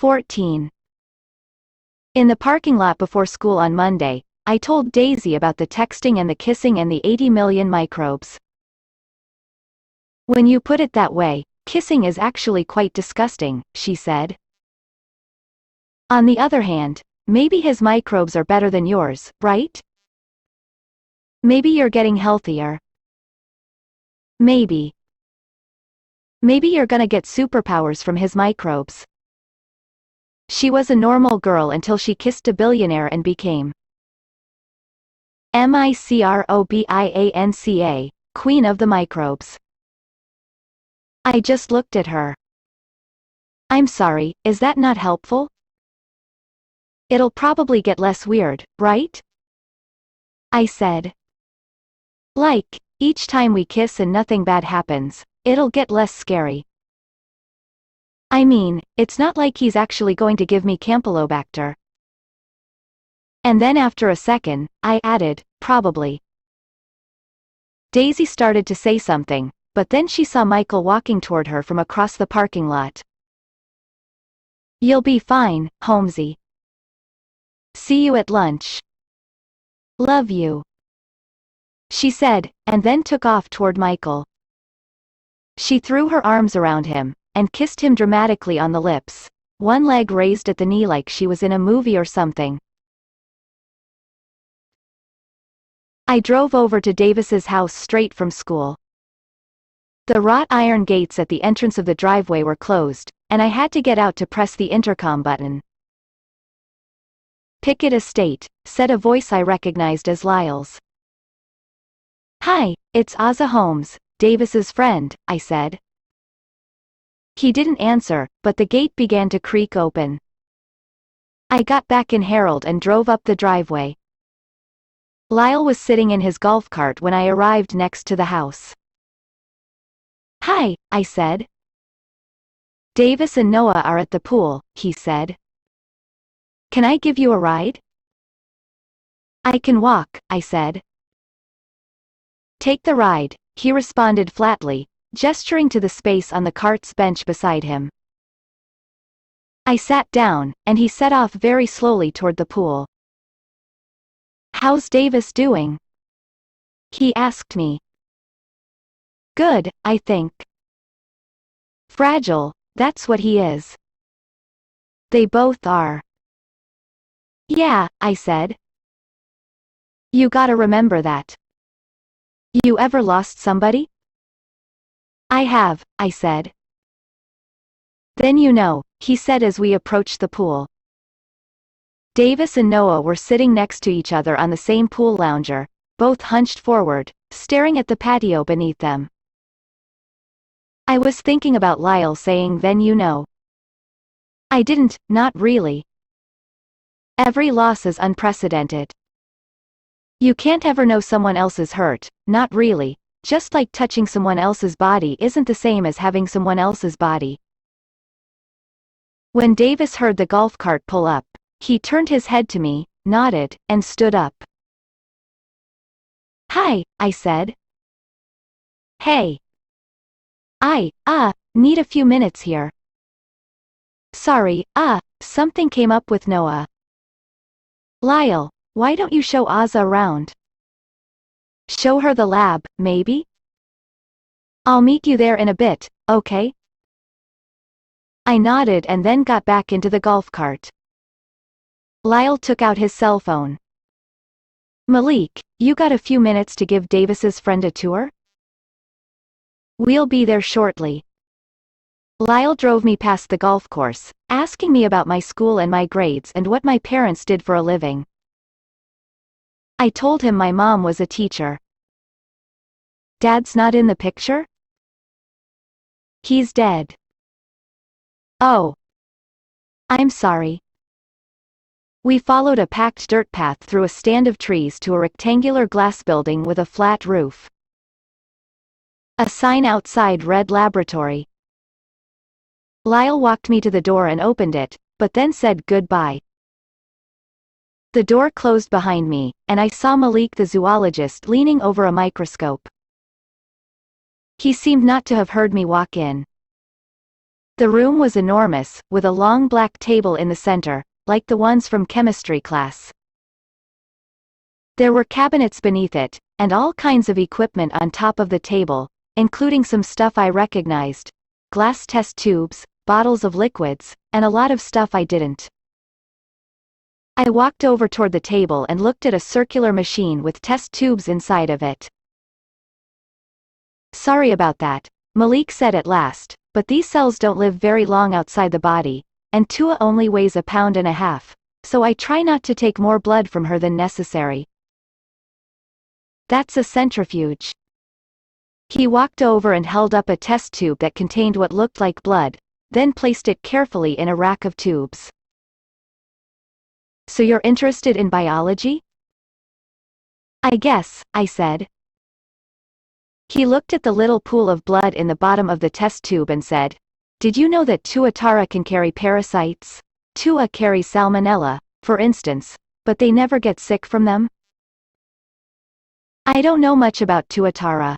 14. In the parking lot before school on Monday, I told Daisy about the texting and the kissing and the 80 million microbes. When you put it that way, kissing is actually quite disgusting, she said. On the other hand, maybe his microbes are better than yours, right? Maybe you're getting healthier. Maybe. Maybe you're gonna get superpowers from his microbes. She was a normal girl until she kissed a billionaire and became Microbianca, queen of the microbes. I just looked at her. I'm sorry, is that not helpful? It'll probably get less weird, right? I said. Like, each time we kiss and nothing bad happens, it'll get less scary. I mean, it's not like he's actually going to give me Campylobacter. And then after a second, I added, probably. Daisy started to say something, but then she saw Michael walking toward her from across the parking lot. You'll be fine, Holmesy. See you at lunch. Love you. She said, and then took off toward Michael. She threw her arms around him, and kissed him dramatically on the lips, one leg raised at the knee like she was in a movie or something. I drove over to Davis's house straight from school. The wrought iron gates at the entrance of the driveway were closed, and I had to get out to press the intercom button. Pickett Estate, said a voice I recognized as Lyle's. Hi, it's Ozza Holmes, Davis's friend, I said. He didn't answer, but the gate began to creak open. I got back in Herald and drove up the driveway. Lyle was sitting in his golf cart when I arrived next to the house. Hi, I said. Davis and Noah are at the pool, he said. Can I give you a ride? I can walk, I said. Take the ride, he responded flatly, gesturing to the space on the cart's bench beside him. I sat down, and he set off very slowly toward the pool. How's Davis doing? He asked me. Good, I think. Fragile, that's what he is. They both are. Yeah, I said. You gotta remember that. You ever lost somebody? I have, I said. Then you know, he said as we approached the pool. Davis and Noah were sitting next to each other on the same pool lounger, both hunched forward, staring at the patio beneath them. I was thinking about Lyle saying then you know. I didn't, not really. Every loss is unprecedented. You can't ever know someone else's hurt, not really. Just like touching someone else's body isn't the same as having someone else's body. When Davis heard the golf cart pull up, he turned his head to me, nodded, and stood up. Hi, I said. Hey. I need a few minutes here. Sorry, something came up with Noah. Lyle, why don't you show Ozza around? Show her the lab, maybe? I'll meet you there in a bit, okay? I nodded and then got back into the golf cart. Lyle took out his cell phone. Malik, you got a few minutes to give Davis's friend a tour? We'll be there shortly. Lyle drove me past the golf course, asking me about my school and my grades and what my parents did for a living. I told him my mom was a teacher. Dad's not in the picture? He's dead. Oh. I'm sorry. We followed a packed dirt path through a stand of trees to a rectangular glass building with a flat roof. A sign outside read laboratory. Lyle walked me to the door and opened it, but then said goodbye. The door closed behind me, and I saw Malik the zoologist leaning over a microscope. He seemed not to have heard me walk in. The room was enormous, with a long black table in the center, like the ones from chemistry class. There were cabinets beneath it, and all kinds of equipment on top of the table, including some stuff I recognized, glass test tubes, bottles of liquids, and a lot of stuff I didn't. I walked over toward the table and looked at a circular machine with test tubes inside of it. "Sorry about that," Malik said at last, "but these cells don't live very long outside the body, and Tua only weighs 1.5 pounds, so I try not to take more blood from her than necessary." "That's a centrifuge." He walked over and held up a test tube that contained what looked like blood, then placed it carefully in a rack of tubes. "So you're interested in biology?" "I guess," I said. He looked at the little pool of blood in the bottom of the test tube and said, "Did you know that tuatara can carry parasites? Tua carries salmonella, for instance, but they never get sick from them?" "I don't know much about tuatara."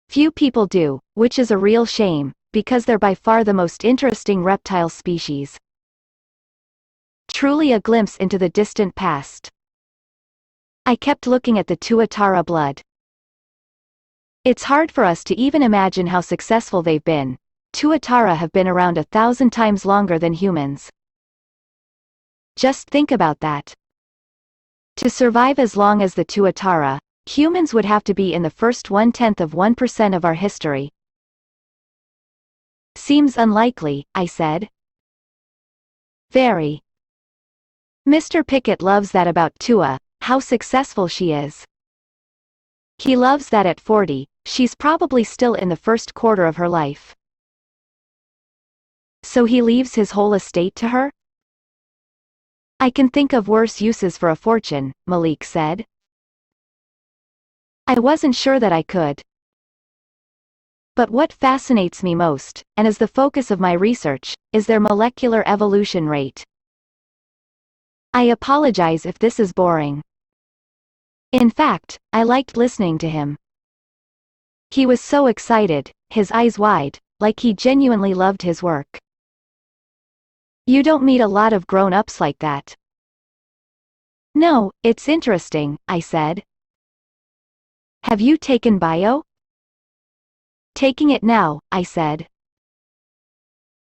"Few people do, which is a real shame, because they're by far the most interesting reptile species." Truly a glimpse into the distant past. I kept looking at the tuatara blood. It's hard for us to even imagine how successful they've been. Tuatara have been around 1,000 times longer than humans. Just think about that. To survive as long as the tuatara, humans would have to be in the first 0.1% of our history. "Seems unlikely," I said. "Very." Mr. Pickett loves that about Tua, how successful she is. He loves that at 40, she's probably still in the first quarter of her life. "So he leaves his whole estate to her?" "I can think of worse uses for a fortune," Malik said. I wasn't sure that I could. But what fascinates me most, and is the focus of my research, is their molecular evolution rate. I apologize if this is boring. In fact, I liked listening to him. He was so excited, his eyes wide, like he genuinely loved his work. You don't meet a lot of grown-ups like that. "No, it's interesting," I said. "Have you taken bio?" "Taking it now," I said.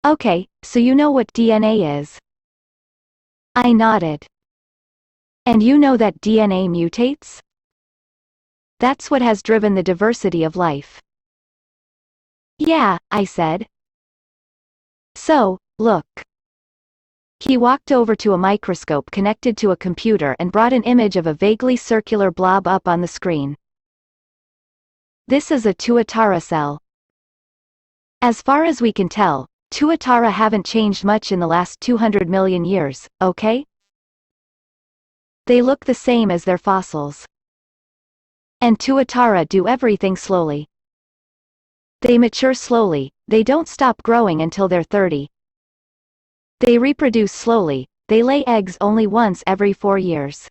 "Okay, so you know what DNA is?" I nodded. "And you know that DNA mutates? That's what has driven the diversity of life." "Yeah," I said. "So, look." He walked over to a microscope connected to a computer and brought an image of a vaguely circular blob up on the screen. "This is a tuatara cell. As far as we can tell, tuatara haven't changed much in the last 200 million years, okay? They look the same as their fossils. And tuatara do everything slowly. They mature slowly, they don't stop growing until they're 30. They reproduce slowly, they lay eggs only once every 4 years.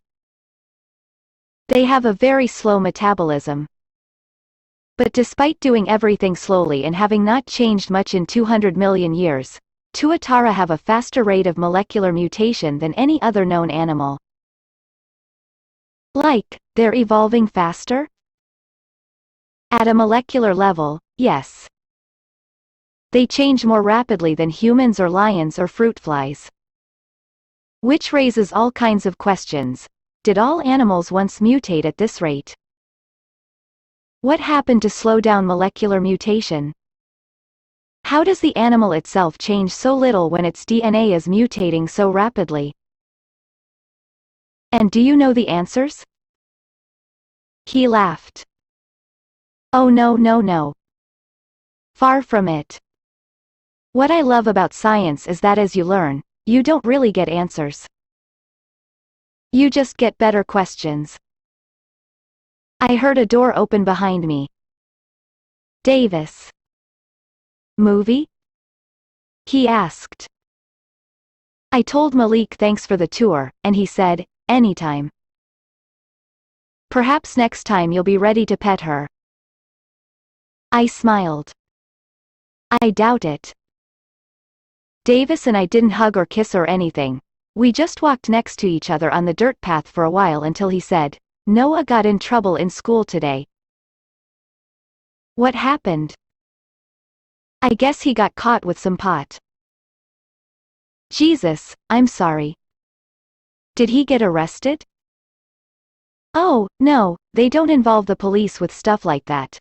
They have a very slow metabolism. But despite doing everything slowly and having not changed much in 200 million years, tuatara have a faster rate of molecular mutation than any other known animal. Like, they're evolving faster? At a molecular level, yes. They change more rapidly than humans or lions or fruit flies. Which raises all kinds of questions. Did all animals once mutate at this rate? What happened to slow down molecular mutation? How does the animal itself change so little when its DNA is mutating so rapidly? And do you know the answers? He laughed. Oh no no no. Far from it. What I love about science is that as you learn, you don't really get answers. You just get better questions. I heard a door open behind me. "Davis. Movie?" he asked. I told Malik thanks for the tour, and he said, "Anytime. Perhaps next time you'll be ready to pet her." I smiled. I doubt it. Davis and I didn't hug or kiss or anything. We just walked next to each other on the dirt path for a while until he said, "Noah got in trouble in school today." What happened? I guess he got caught with some pot. Jesus, I'm sorry. Did he get arrested? Oh, no, they don't involve the police with stuff like that.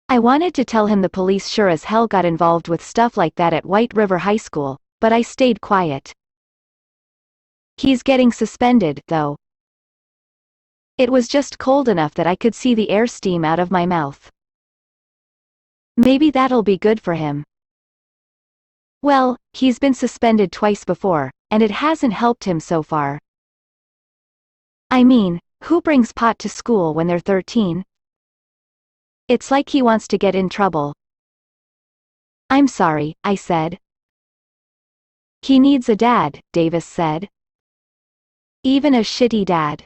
I wanted to tell him the police sure as hell got involved with stuff like that at White River High School, but I stayed quiet. He's getting suspended, though. It was just cold enough that I could see the air steam out of my mouth. Maybe that'll be good for him. Well, he's been suspended twice before, and it hasn't helped him so far. I mean, who brings pot to school when they're 13? It's like he wants to get in trouble. I'm sorry, I said. He needs a dad, Davis said. Even a shitty dad.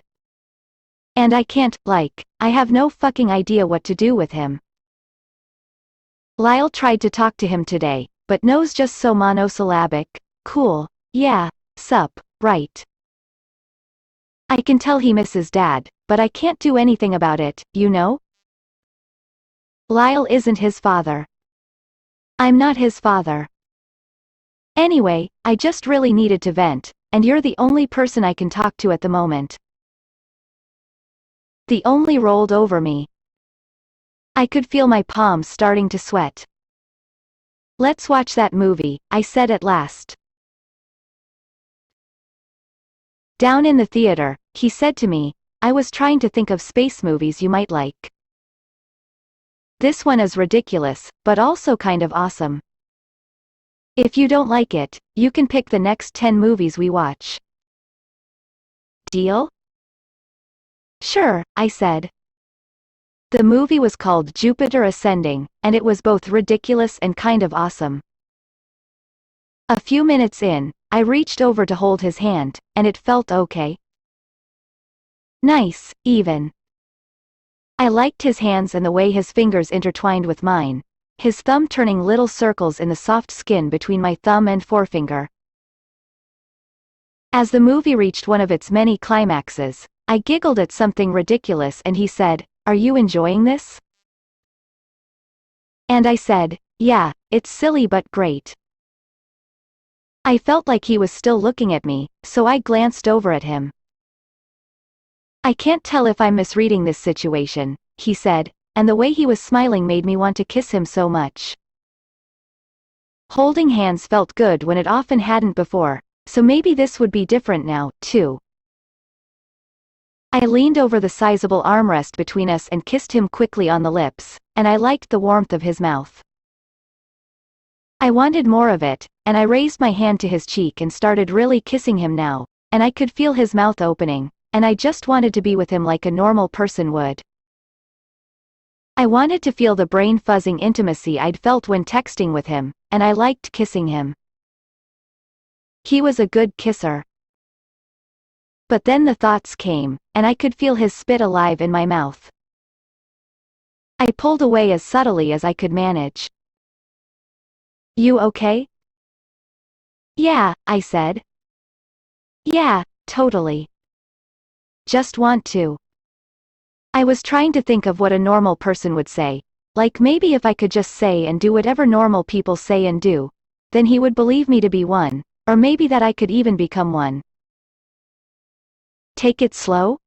And I can't, I have no fucking idea what to do with him. Lyle tried to talk to him today, but No's just so monosyllabic. Cool, yeah, sup, right. I can tell he misses dad, but I can't do anything about it, you know? Lyle isn't his father. I'm not his father. Anyway, I just really needed to vent, and you're the only person I can talk to at the moment. The only rolled over me. I could feel my palms starting to sweat. Let's watch that movie, I said at last. Down in the theater, he said to me, I was trying to think of space movies you might like. This one is ridiculous, but also kind of awesome. If you don't like it, you can pick the next 10 movies we watch. Deal? Sure, I said. The movie was called Jupiter Ascending, and it was both ridiculous and kind of awesome. A few minutes in, I reached over to hold his hand, and it felt okay. Nice, even. I liked his hands and the way his fingers intertwined with mine, his thumb turning little circles in the soft skin between my thumb and forefinger. As the movie reached one of its many climaxes, I giggled at something ridiculous and he said, "Are you enjoying this?" And I said, "Yeah, it's silly but great." I felt like he was still looking at me, so I glanced over at him. I can't tell if I'm misreading this situation, he said, and the way he was smiling made me want to kiss him so much. Holding hands felt good when it often hadn't before, so maybe this would be different now, too. I leaned over the sizable armrest between us and kissed him quickly on the lips, and I liked the warmth of his mouth. I wanted more of it, and I raised my hand to his cheek and started really kissing him now, and I could feel his mouth opening, and I just wanted to be with him like a normal person would. I wanted to feel the brain-fuzzing intimacy I'd felt when texting with him, and I liked kissing him. He was a good kisser. But then the thoughts came, and I could feel his spit alive in my mouth. I pulled away as subtly as I could manage. "You okay?" "Yeah," I said. "Yeah, totally. Just want to." I was trying to think of what a normal person would say, like maybe if I could just say and do whatever normal people say and do, then he would believe me to be one, or maybe that I could even become one. "Take it slow?"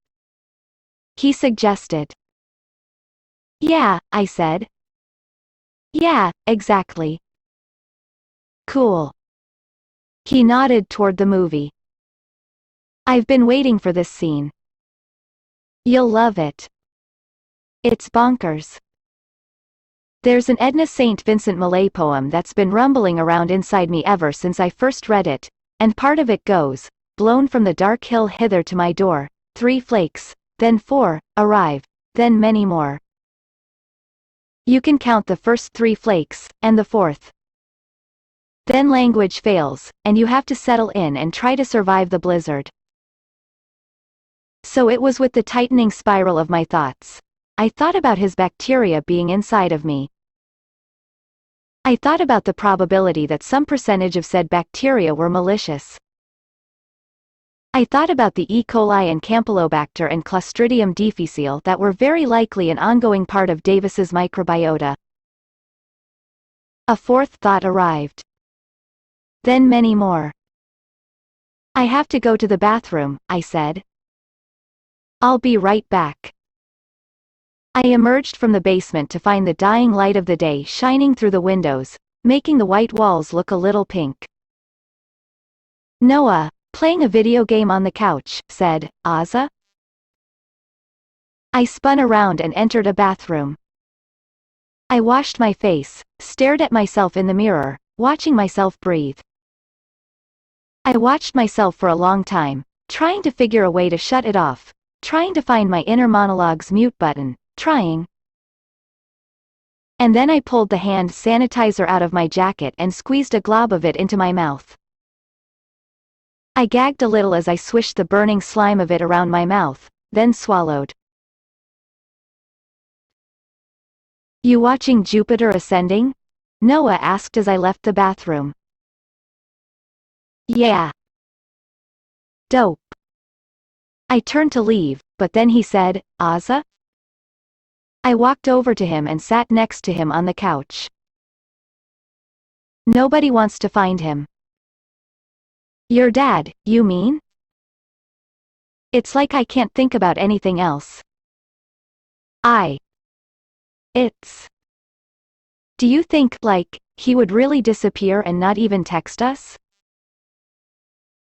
he suggested. "Yeah," I said. "Yeah, exactly." "Cool." He nodded toward the movie. "I've been waiting for this scene. You'll love it. It's bonkers. There's an Edna St. Vincent Millay poem that's been rumbling around inside me ever since I first read it, and part of it goes, blown from the dark hill hither to my door, 3 flakes, then 4, arrive, then many more. You can count the first 3 flakes, and the 4th. Then language fails, and you have to settle in and try to survive the blizzard. So it was with the tightening spiral of my thoughts. I thought about his bacteria being inside of me. I thought about the probability that some percentage of said bacteria were malicious. I thought about the E. coli and Campylobacter and Clostridium difficile that were very likely an ongoing part of Davis's microbiota. A fourth thought arrived. Then many more. I have to go to the bathroom, I said. I'll be right back. I emerged from the basement to find the dying light of the day shining through the windows, making the white walls look a little pink. Noah, playing a video game on the couch, said, Ozza? I spun around and entered a bathroom. I washed my face, stared at myself in the mirror, watching myself breathe. I watched myself for a long time, trying to figure a way to shut it off, trying to find my inner monologue's mute button, trying. And then I pulled the hand sanitizer out of my jacket and squeezed a glob of it into my mouth. I gagged a little as I swished the burning slime of it around my mouth, then swallowed. You watching Jupiter Ascending? Noah asked as I left the bathroom. Yeah. Dope. I turned to leave, but then he said, Ozza? I walked over to him and sat next to him on the couch. Nobody wants to find him. Your dad, you mean? It's like I can't think about anything else. It's. Do you think, like, he would really disappear and not even text us?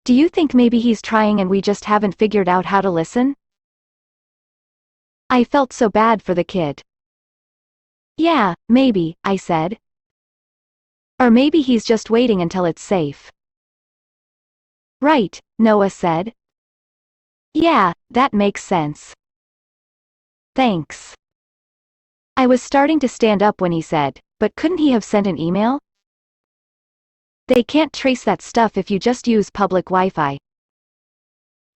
Do you think maybe he's trying and we just haven't figured out how to listen? I felt so bad for the kid. Yeah, maybe, I said. Or maybe he's just waiting until it's safe. Right, Noah said. Yeah, that makes sense. Thanks. I was starting to stand up when he said, but couldn't he have sent an email? They can't trace that stuff if you just use public Wi-Fi.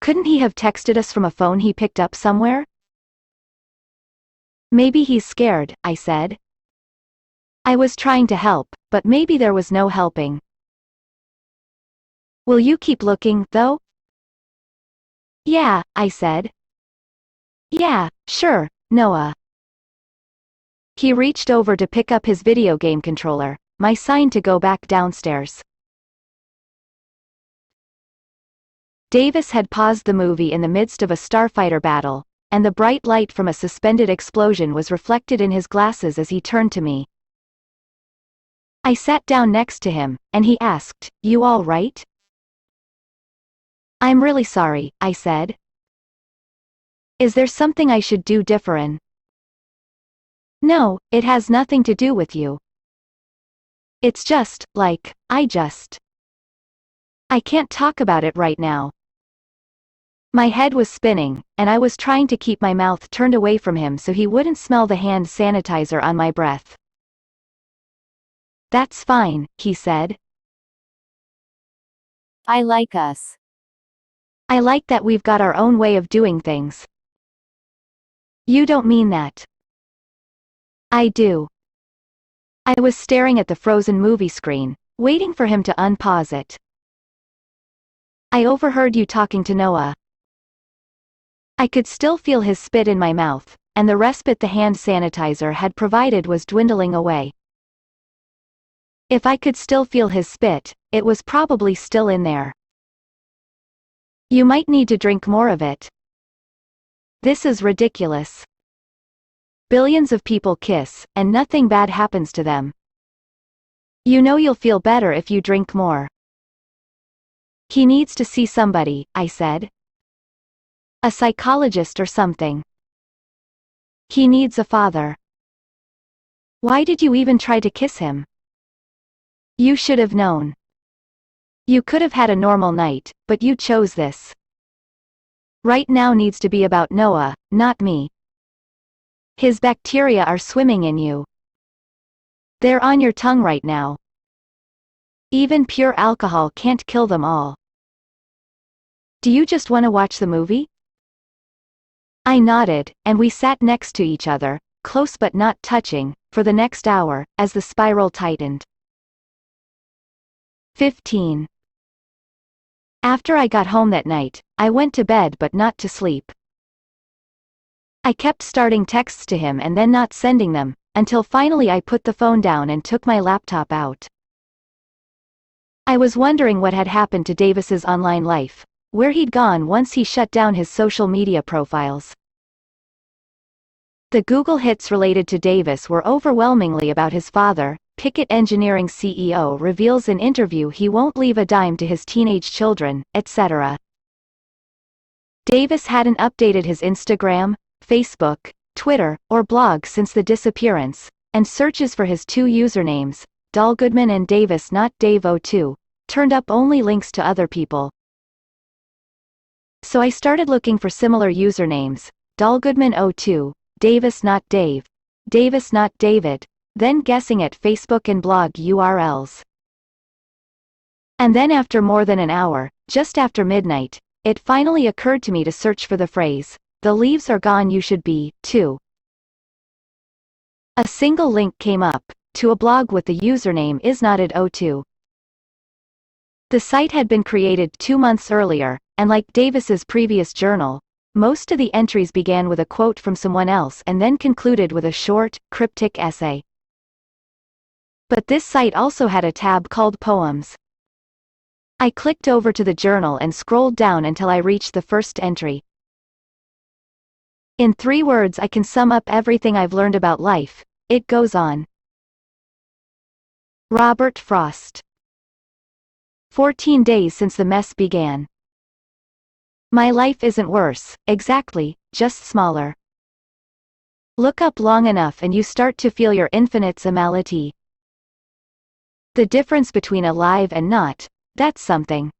Couldn't he have texted us from a phone he picked up somewhere? Maybe he's scared, I said. I was trying to help, but maybe there was no helping. Will you keep looking, though? Yeah, I said. Yeah, sure, Noah. He reached over to pick up his video game controller, my sign to go back downstairs. Davis had paused the movie in the midst of a starfighter battle, and the bright light from a suspended explosion was reflected in his glasses as he turned to me. I sat down next to him, and he asked, You all right? I'm really sorry, I said. Is there something I should do different? No, it has nothing to do with you. It's just, like, I can't talk about it right now. My head was spinning, and I was trying to keep my mouth turned away from him so he wouldn't smell the hand sanitizer on my breath. That's fine, he said. I like us. I like that we've got our own way of doing things. You don't mean that. I do. I was staring at the frozen movie screen, waiting for him to unpause it. I overheard you talking to Noah. I could still feel his spit in my mouth, and the respite the hand sanitizer had provided was dwindling away. If I could still feel his spit, it was probably still in there. You might need to drink more of it. This is ridiculous. Billions of people kiss, and nothing bad happens to them. You know you'll feel better if you drink more. He needs to see somebody, I said. A psychologist or something. He needs a father. Why did you even try to kiss him? You should have known. You could have had a normal night, but you chose this. Right now needs to be about Noah, not me. His bacteria are swimming in you. They're on your tongue right now. Even pure alcohol can't kill them all. Do you just want to watch the movie? I nodded, and we sat next to each other, close but not touching, for the next hour, as the spiral tightened. 15. After I got home that night, I went to bed but not to sleep. I kept starting texts to him and then not sending them, until finally I put the phone down and took my laptop out. I was wondering what had happened to Davis's online life, where he'd gone once he shut down his social media profiles. The Google hits related to Davis were overwhelmingly about his father. Pickett Engineering CEO reveals in interview he won't leave a dime to his teenage children, etc. Davis hadn't updated his Instagram, Facebook, Twitter, or blog since the disappearance, and searches for his two usernames, Dahlgoodman and Davis not Dave02, turned up only links to other people. So I started looking for similar usernames, Dahlgoodman02, Davis not Dave, Davis not David, then guessing at Facebook and blog URLs. And then after more than an hour, just after midnight, it finally occurred to me to search for the phrase, "The leaves are gone you should be, too." A single link came up, to a blog with the username isnotted02. The site had been created 2 months earlier, and like Davis's previous journal, most of the entries began with a quote from someone else and then concluded with a short, cryptic essay. But this site also had a tab called Poems. I clicked over to the journal and scrolled down until I reached the first entry. In 3 words I can sum up everything I've learned about life, it goes on. Robert Frost. 14 days since the mess began. My life isn't worse, exactly, just smaller. Look up long enough and you start to feel your infinitesimality. The difference between alive and not, that's something.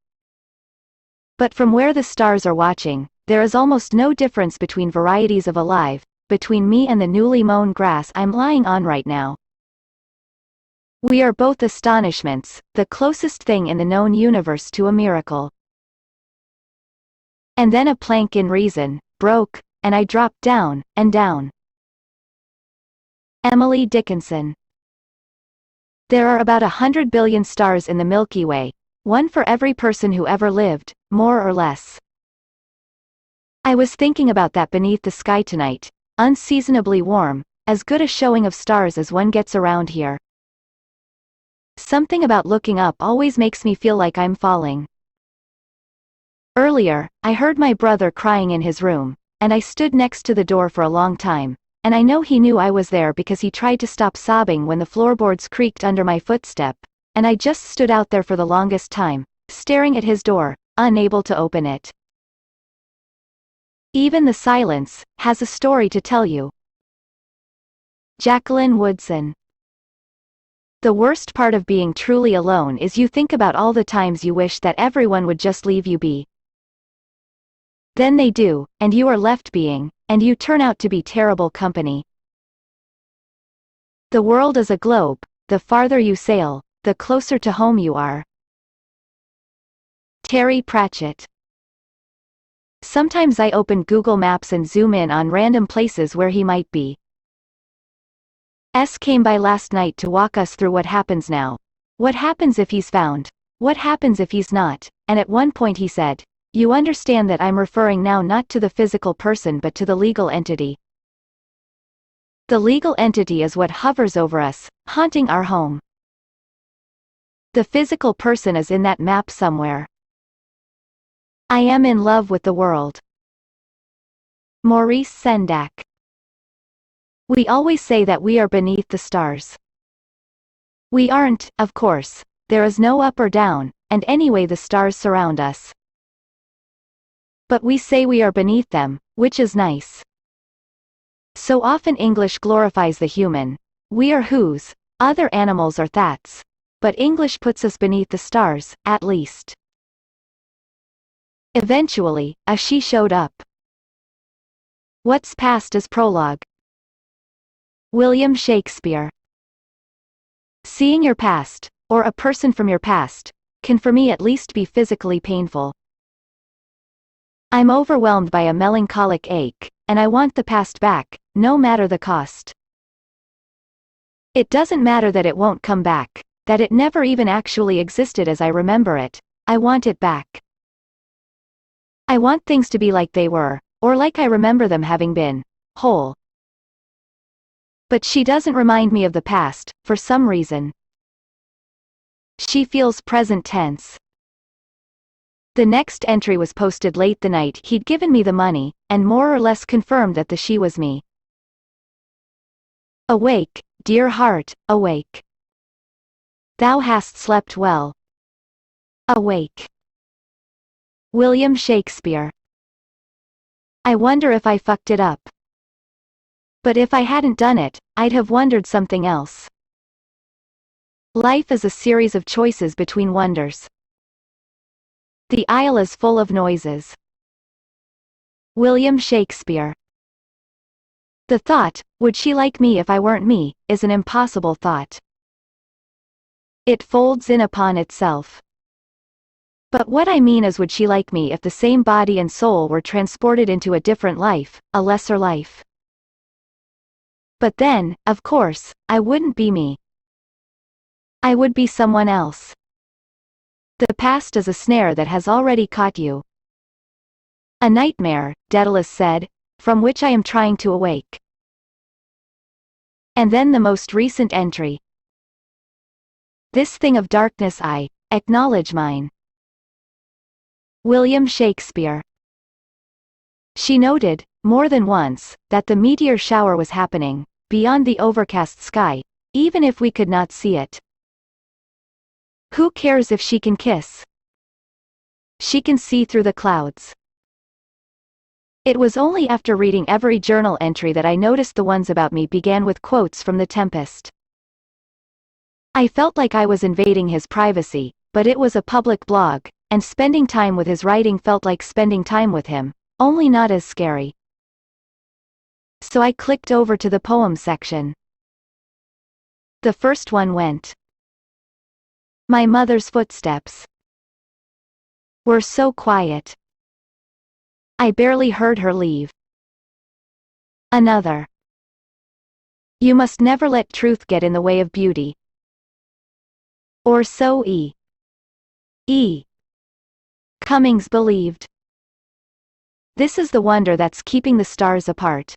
But from where the stars are watching, there is almost no difference between varieties of alive, between me and the newly mown grass I'm lying on right now. We are both astonishments, the closest thing in the known universe to a miracle. And then a plank in reason broke, and I dropped down, and down. Emily Dickinson. There are about 100 billion stars in the Milky Way, one for every person who ever lived, more or less. I was thinking about that beneath the sky tonight, unseasonably warm, as good a showing of stars as one gets around here. Something about looking up always makes me feel like I'm falling. Earlier, I heard my brother crying in his room, and I stood next to the door for a long time, and I know he knew I was there because he tried to stop sobbing when the floorboards creaked under my footstep, and I just stood out there for the longest time, staring at his door, unable to open it. Even the silence has a story to tell you. Jacqueline Woodson. The worst part of being truly alone is you think about all the times you wish that everyone would just leave you be. Then they do, and you are left being, and you turn out to be terrible company. The world is a globe, the farther you sail, the closer to home you are. Terry Pratchett. Sometimes I open Google Maps and zoom in on random places where he might be. S came by last night to walk us through what happens now. What happens if he's found? What happens if he's not? And at one point he said, "You understand that I'm referring now not to the physical person but to the legal entity. The legal entity is what hovers over us, haunting our home. The physical person is in that map somewhere. I am in love with the world." Maurice Sendak. We always say that we are beneath the stars. We aren't, of course. There is no up or down, and anyway the stars surround us. But we say we are beneath them, which is nice. So often English glorifies the human. We are whos, other animals are that's. But English puts us beneath the stars, at least. Eventually, a she showed up. What's past is prologue. William Shakespeare. Seeing your past, or a person from your past, can for me at least be physically painful. I'm overwhelmed by a melancholic ache, and I want the past back, no matter the cost. It doesn't matter that it won't come back, that it never even actually existed as I remember it. I want it back. I want things to be like they were, or like I remember them having been, whole. But she doesn't remind me of the past, for some reason. She feels present tense. The next entry was posted late the night he'd given me the money, and more or less confirmed that the she was me. Awake, dear heart, awake. Thou hast slept well. Awake. William Shakespeare. I wonder if I fucked it up. But if I hadn't done it, I'd have wondered something else. Life is a series of choices between wonders. The aisle is full of noises. William Shakespeare. The thought, would she like me if I weren't me, is an impossible thought. It folds in upon itself. But what I mean is, would she like me if the same body and soul were transported into a different life, a lesser life? But then, of course, I wouldn't be me. I would be someone else. The past is a snare that has already caught you. A nightmare, Daedalus said, from which I am trying to awake. And then the most recent entry. This thing of darkness I acknowledge mine. William Shakespeare. She noted, more than once, that the meteor shower was happening, beyond the overcast sky, even if we could not see it. Who cares if she can kiss? She can see through the clouds. It was only after reading every journal entry that I noticed the ones about me began with quotes from The Tempest. I felt like I was invading his privacy, but it was a public blog, and spending time with his writing felt like spending time with him, only not as scary. So I clicked over to the poem section. The first one went. My mother's footsteps were so quiet. I barely heard her leave. Another. You must never let truth get in the way of beauty. Or so E. Cummings believed. This is the wonder that's keeping the stars apart.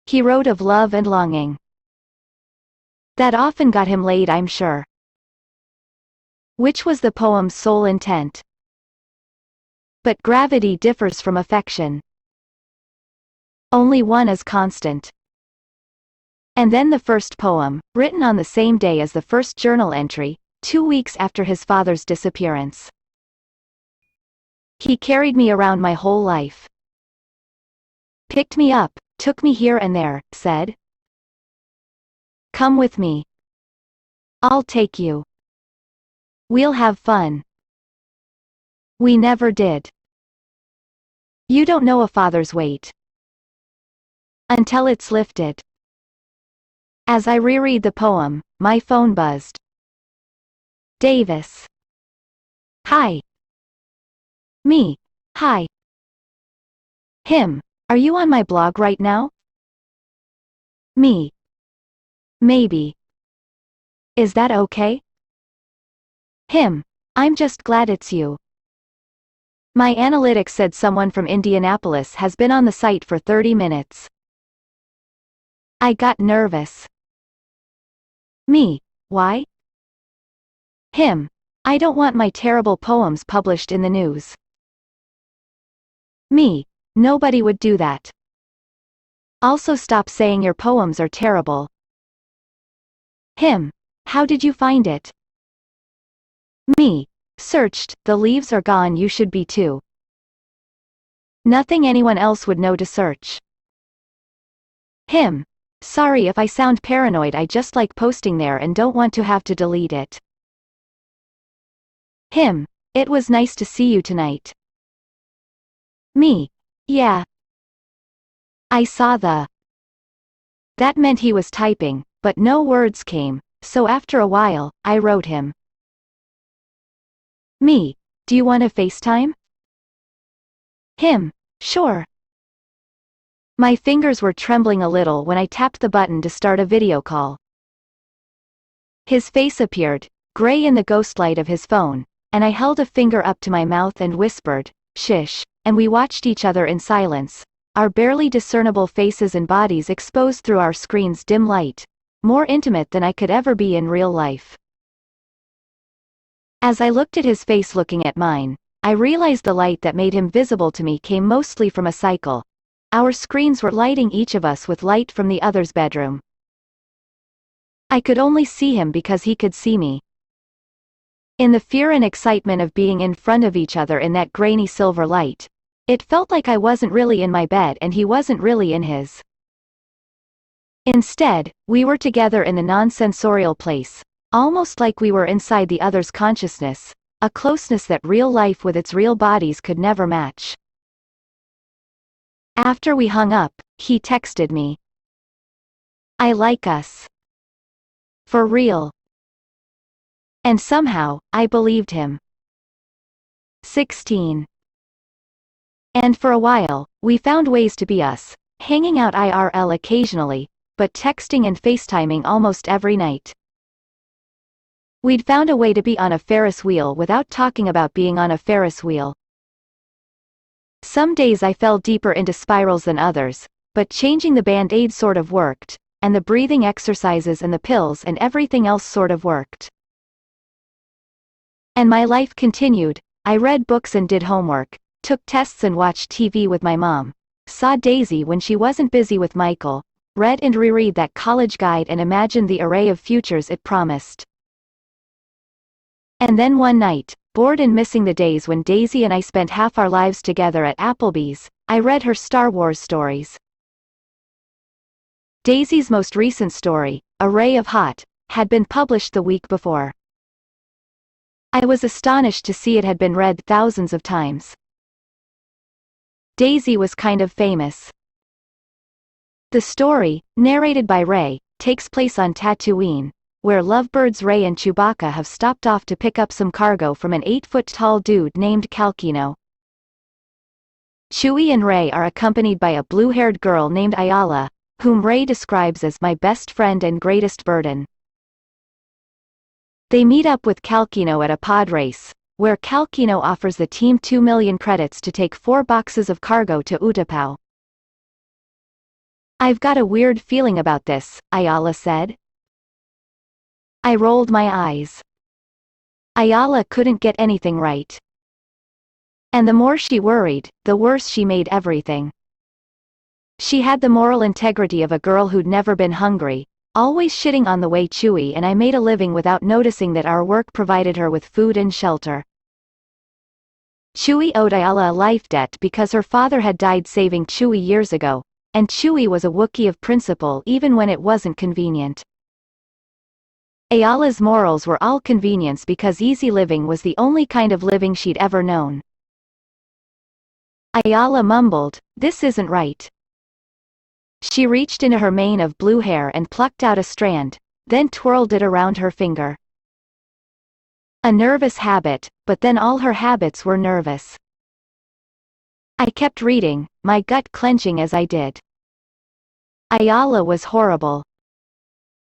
He wrote of love and longing. That often got him laid, I'm sure. Which was the poem's sole intent. But gravity differs from affection. Only one is constant. And then the first poem, written on the same day as the first journal entry, 2 weeks after his father's disappearance. He carried me around my whole life. Picked me up, took me here and there, said, come with me. I'll take you. We'll have fun. We never did. You don't know a father's weight. Until it's lifted. As I reread the poem, my phone buzzed. Davis. Hi. Me. Hi. Him. Are you on my blog right now? Me. Maybe. Is that okay? Him. I'm just glad it's you. My analytics said someone from Indianapolis has been on the site for 30 minutes. I got nervous. Me. Why? Him. I don't want my terrible poems published in the news. Me. Nobody would do that. Also, stop saying your poems are terrible. Him. How did you find it? Me. Searched, the leaves are gone, you should be too. Nothing anyone else would know to search. Him. Sorry if I sound paranoid, I just like posting there and don't want to have to delete it. Him. It was nice to see you tonight. Me. Yeah. I saw the. That meant he was typing, but no words came, so after a while, I wrote him. Me. Do you want to FaceTime? Him. Sure. My fingers were trembling a little when I tapped the button to start a video call. His face appeared, gray in the ghostlight of his phone, and I held a finger up to my mouth and whispered, "Shish," and we watched each other in silence, our barely discernible faces and bodies exposed through our screen's dim light, more intimate than I could ever be in real life. As I looked at his face looking at mine, I realized the light that made him visible to me came mostly from a cycle. Our screens were lighting each of us with light from the other's bedroom. I could only see him because he could see me. In the fear and excitement of being in front of each other in that grainy silver light, it felt like I wasn't really in my bed and he wasn't really in his. Instead, we were together in the non-sensorial place, almost like we were inside the other's consciousness, a closeness that real life with its real bodies could never match. After we hung up, he texted me, "I like us. For real." And somehow, I believed him. 16. And for a while, we found ways to be us, hanging out IRL occasionally, but texting and FaceTiming almost every night. We'd found a way to be on a Ferris wheel without talking about being on a Ferris wheel. Some days I fell deeper into spirals than others, but changing the Band-Aid sort of worked, and the breathing exercises and the pills and everything else sort of worked. And my life continued. I read books and did homework, took tests and watched TV with my mom, saw Daisy when she wasn't busy with Michael, read and reread that college guide and imagined the array of futures it promised. And then one night, bored and missing the days when Daisy and I spent half our lives together at Applebee's, I read her Star Wars stories. Daisy's most recent story, A Ray of Hot, had been published the week before. I was astonished to see it had been read thousands of times. Daisy was kind of famous. The story, narrated by Rey, takes place on Tatooine, where lovebirds Rey and Chewbacca have stopped off to pick up some cargo from an 8-foot-tall dude named Calkino. Chewie and Rey are accompanied by a blue-haired girl named Ayala, whom Rey describes as my best friend and greatest burden. They meet up with Calkino at a pod race, where Calkino offers the team 2 million credits to take 4 boxes of cargo to Utapau. "I've got a weird feeling about this," Ayala said. I rolled my eyes. Ayala couldn't get anything right. And the more she worried, the worse she made everything. She had the moral integrity of a girl who'd never been hungry, always shitting on the way Chewie and I made a living without noticing that our work provided her with food and shelter. Chewie owed Ayala a life debt because her father had died saving Chewie years ago, and Chewie was a Wookiee of principle even when it wasn't convenient. Ayala's morals were all convenience because easy living was the only kind of living she'd ever known. Ayala mumbled, "This isn't right." She reached into her mane of blue hair and plucked out a strand, then twirled it around her finger. A nervous habit, but then all her habits were nervous. I kept reading, my gut clenching as I did. Ayala was horrible.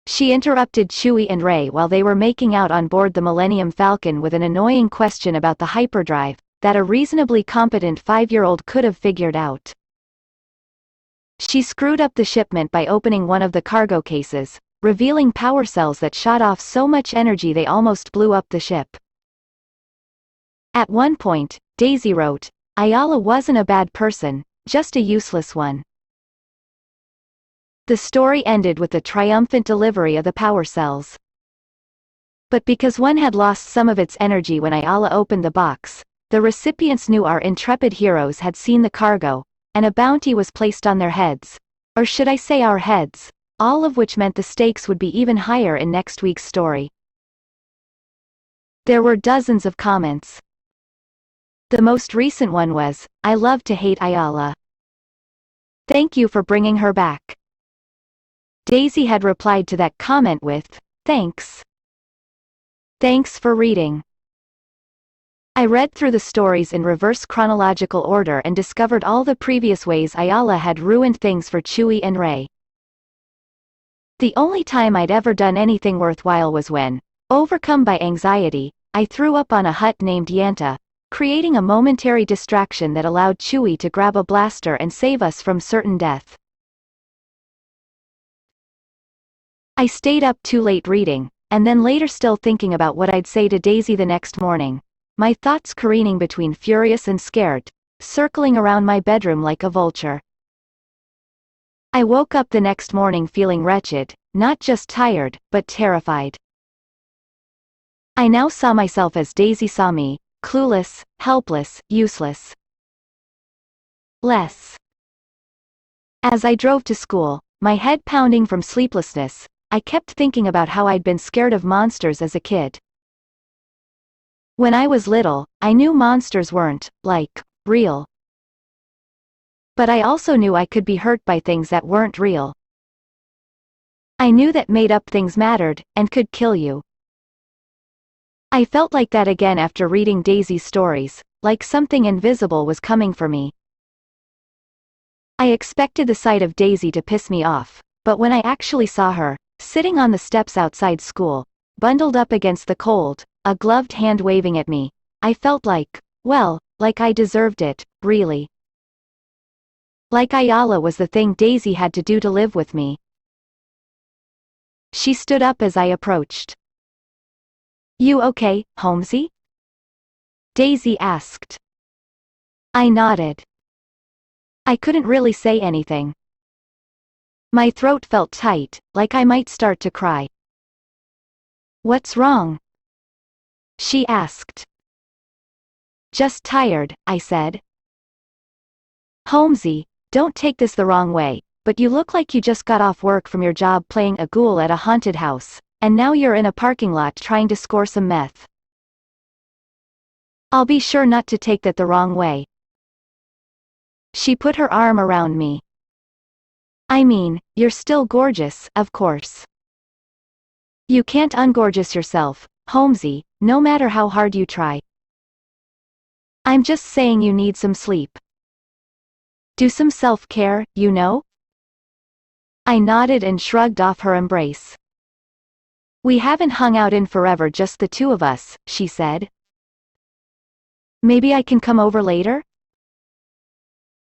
She interrupted Chewie and Rey while they were making out on board the Millennium Falcon with an annoying question about the hyperdrive, that a reasonably competent 5-year-old could have figured out. She screwed up the shipment by opening one of the cargo cases, revealing power cells that shot off so much energy they almost blew up the ship. At one point, Daisy wrote, "Ayala wasn't a bad person, just a useless one." The story ended with the triumphant delivery of the power cells. But because one had lost some of its energy when Ayala opened the box, the recipients knew our intrepid heroes had seen the cargo, and a bounty was placed on their heads, or should I say our heads, all of which meant the stakes would be even higher in next week's story. There were dozens of comments. The most recent one was, "I love to hate Ayala. Thank you for bringing her back." Daisy had replied to that comment with, "Thanks. Thanks for reading." I read through the stories in reverse chronological order and discovered all the previous ways Ayala had ruined things for Chewie and Rey. The only time I'd ever done anything worthwhile was when, overcome by anxiety, I threw up on a hut named Yanta, creating a momentary distraction that allowed Chewie to grab a blaster and save us from certain death. I stayed up too late reading, and then later still thinking about what I'd say to Daisy the next morning, my thoughts careening between furious and scared, circling around my bedroom like a vulture. I woke up the next morning feeling wretched, not just tired, but terrified. I now saw myself as Daisy saw me, clueless, helpless, useless. As I drove to school, my head pounding from sleeplessness, I kept thinking about how I'd been scared of monsters as a kid. When I was little, I knew monsters weren't, like, real. But I also knew I could be hurt by things that weren't real. I knew that made-up things mattered, and could kill you. I felt like that again after reading Daisy's stories, like something invisible was coming for me. I expected the sight of Daisy to piss me off, but when I actually saw her, sitting on the steps outside school, bundled up against the cold, a gloved hand waving at me, I felt like, well, like I deserved it, really. Like Ayala was the thing Daisy had to do to live with me. She stood up as I approached. "You okay, Holmesy?" Daisy asked. I nodded. I couldn't really say anything. My throat felt tight, like I might start to cry. "What's wrong?" she asked. "Just tired," I said. "Holmesy, don't take this the wrong way, but you look like you just got off work from your job playing a ghoul at a haunted house, and now you're in a parking lot trying to score some meth." "I'll be sure not to take that the wrong way." She put her arm around me. "I mean, you're still gorgeous, of course. You can't ungorgeous yourself, Holmesy, no matter how hard you try. I'm just saying you need some sleep. Do some self-care, you know?" I nodded and shrugged off her embrace. "We haven't hung out in forever, just the two of us," she said. "Maybe I can come over later?"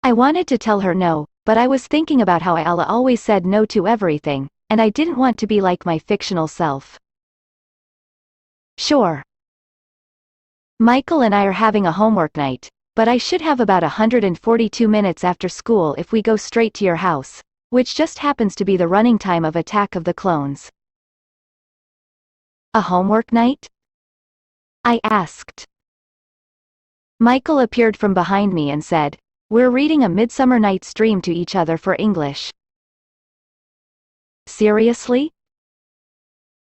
I wanted to tell her no, but I was thinking about how Ayala always said no to everything, and I didn't want to be like my fictional self. "Sure. Michael and I are having a homework night, but I should have about 142 minutes after school if we go straight to your house, which just happens to be the running time of Attack of the Clones." "A homework night?" I asked. Michael appeared from behind me and said, "We're reading A Midsummer Night's Dream to each other for English." "Seriously?"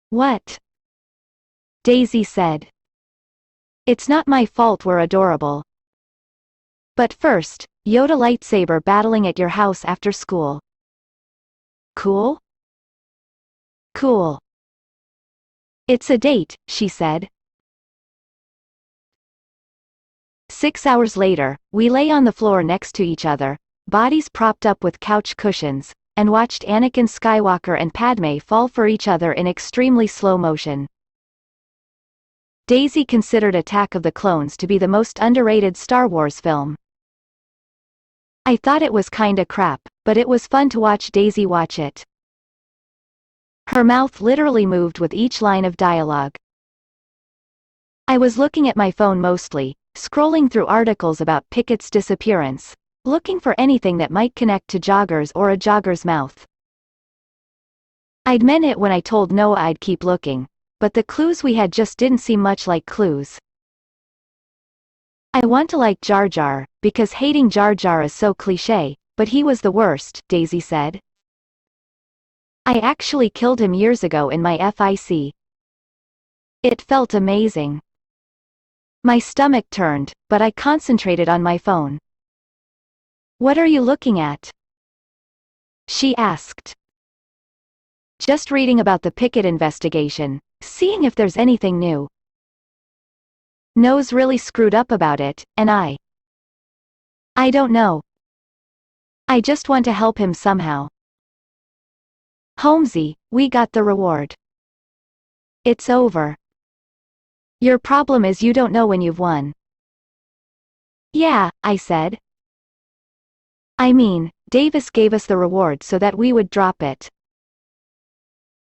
"What?" Daisy said. "It's not my fault we're adorable. But first, Yoda lightsaber battling at your house after school. Cool?" "Cool. It's a date," she said. 6 hours later, we lay on the floor next to each other, bodies propped up with couch cushions, and watched Anakin Skywalker and Padme fall for each other in extremely slow motion. Daisy considered Attack of the Clones to be the most underrated Star Wars film. I thought it was kinda crap, but it was fun to watch Daisy watch it. Her mouth literally moved with each line of dialogue. I was looking at my phone mostly, scrolling through articles about Pickett's disappearance, looking for anything that might connect to joggers or a jogger's mouth. I'd meant it when I told Noah I'd keep looking, but the clues we had just didn't seem much like clues. "I want to like Jar Jar, because hating Jar Jar is so cliché, but he was the worst," Daisy said. "I actually killed him years ago in my FIC. It felt amazing." My stomach turned, but I concentrated on my phone. "What are you looking at?" she asked. "Just reading about the Pickett investigation, seeing if there's anything new." Noah's really screwed up about it, and I don't know. I just want to help him somehow. Holmesy, we got the reward. It's over. Your problem is you don't know when you've won. Yeah, I said. I mean, Davis gave us the reward so that we would drop it.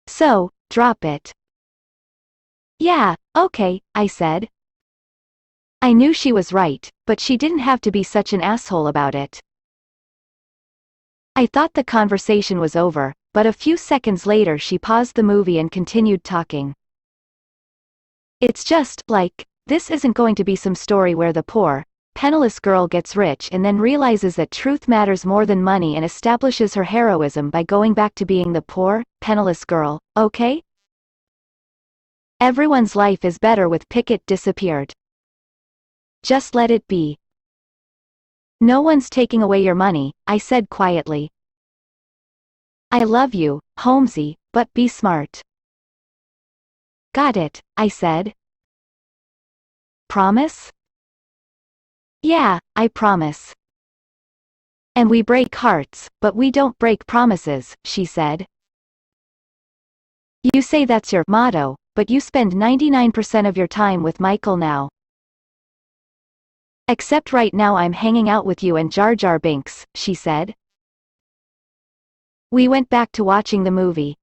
So, drop it. Yeah, okay, I said. I knew she was right, but she didn't have to be such an asshole about it. I thought the conversation was over, but a few seconds later she paused the movie and continued talking. It's just, like, this isn't going to be some story where the poor, penniless girl gets rich and then realizes that truth matters more than money and establishes her heroism by going back to being the poor, penniless girl, okay? Everyone's life is better with Pickett disappeared. Just let it be. No one's taking away your money, I said quietly. I love you, Holmesy, but be smart. Got it, I said. Promise? Yeah, I promise. And we break hearts, but we don't break promises, she said. You say that's your motto, but you spend 99% of your time with Michael now. Except right now I'm hanging out with you and Jar Jar Binks, she said. We went back to watching the movie.